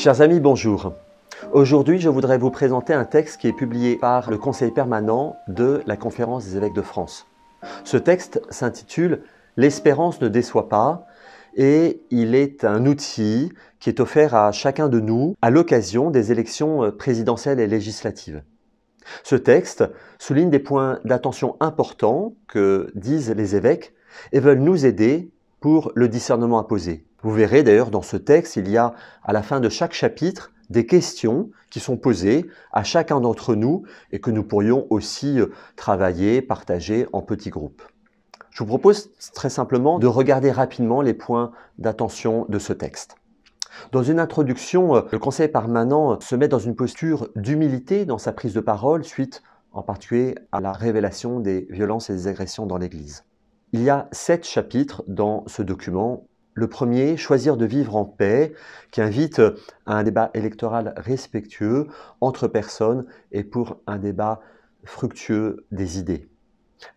Chers amis, bonjour. Aujourd'hui, je voudrais vous présenter un texte qui est publié par le Conseil permanent de la Conférence des évêques de France. Ce texte s'intitule « L'espérance ne déçoit pas » et il est un outil qui est offert à chacun de nous à l'occasion des élections présidentielles et législatives. Ce texte souligne des points d'attention importants que disent les évêques et veulent nous aider pour le discernement imposé. Vous verrez d'ailleurs dans ce texte, il y a à la fin de chaque chapitre des questions qui sont posées à chacun d'entre nous et que nous pourrions aussi travailler, partager en petits groupes. Je vous propose très simplement de regarder rapidement les points d'attention de ce texte. Dans une introduction, le Conseil permanent se met dans une posture d'humilité dans sa prise de parole suite en particulier à la révélation des violences et des agressions dans l'Église. Il y a 7 chapitres dans ce document. Le premier, choisir de vivre en paix, qui invite à un débat électoral respectueux entre personnes et pour un débat fructueux des idées.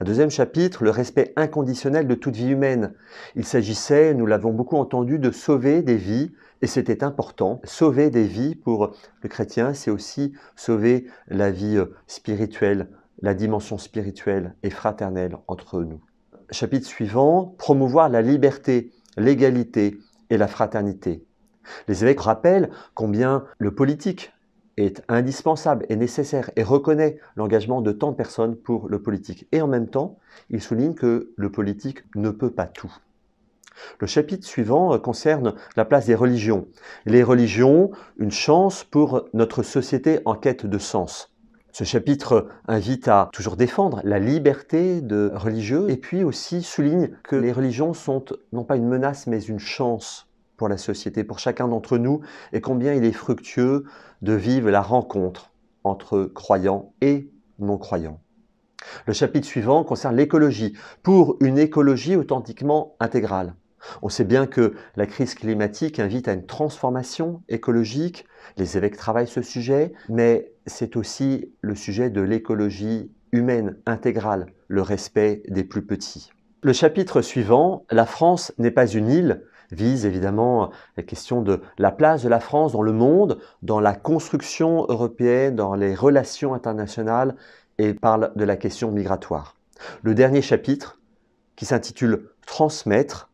Un deuxième chapitre, le respect inconditionnel de toute vie humaine. Il s'agissait, nous l'avons beaucoup entendu, de sauver des vies, et c'était important. Sauver des vies pour le chrétien, c'est aussi sauver la vie spirituelle, la dimension spirituelle et fraternelle entre nous. Chapitre suivant, promouvoir la liberté, l'égalité et la fraternité. Les évêques rappellent combien le politique est indispensable et nécessaire et reconnaît l'engagement de tant de personnes pour le politique. Et en même temps, il souligne que le politique ne peut pas tout. Le chapitre suivant concerne la place des religions. Les religions, une chance pour notre société en quête de sens. Ce chapitre invite à toujours défendre la liberté de religieux et puis aussi souligne que les religions sont non pas une menace mais une chance pour la société, pour chacun d'entre nous et combien il est fructueux de vivre la rencontre entre croyants et non-croyants. Le chapitre suivant concerne l'écologie, pour une écologie authentiquement intégrale. On sait bien que la crise climatique invite à une transformation écologique. Les évêques travaillent ce sujet, mais c'est aussi le sujet de l'écologie humaine intégrale, le respect des plus petits. Le chapitre suivant, la France n'est pas une île, vise évidemment la question de la place de la France dans le monde, dans la construction européenne, dans les relations internationales et parle de la question migratoire. Le dernier chapitre, qui s'intitule « Transmettre »,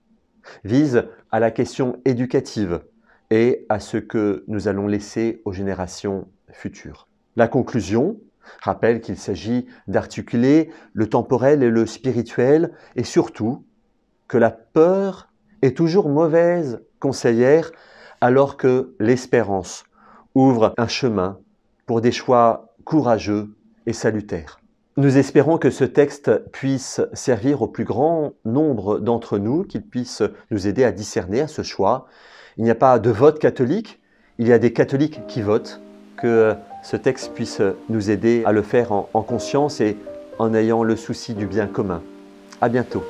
vise à la question éducative et à ce que nous allons laisser aux générations futures. La conclusion rappelle qu'il s'agit d'articuler le temporel et le spirituel et surtout que la peur est toujours mauvaise conseillère alors que l'espérance ouvre un chemin pour des choix courageux et salutaires. Nous espérons que ce texte puisse servir au plus grand nombre d'entre nous, qu'il puisse nous aider à discerner à ce choix. Il n'y a pas de vote catholique, il y a des catholiques qui votent, que ce texte puisse nous aider à le faire en conscience et en ayant le souci du bien commun. À bientôt.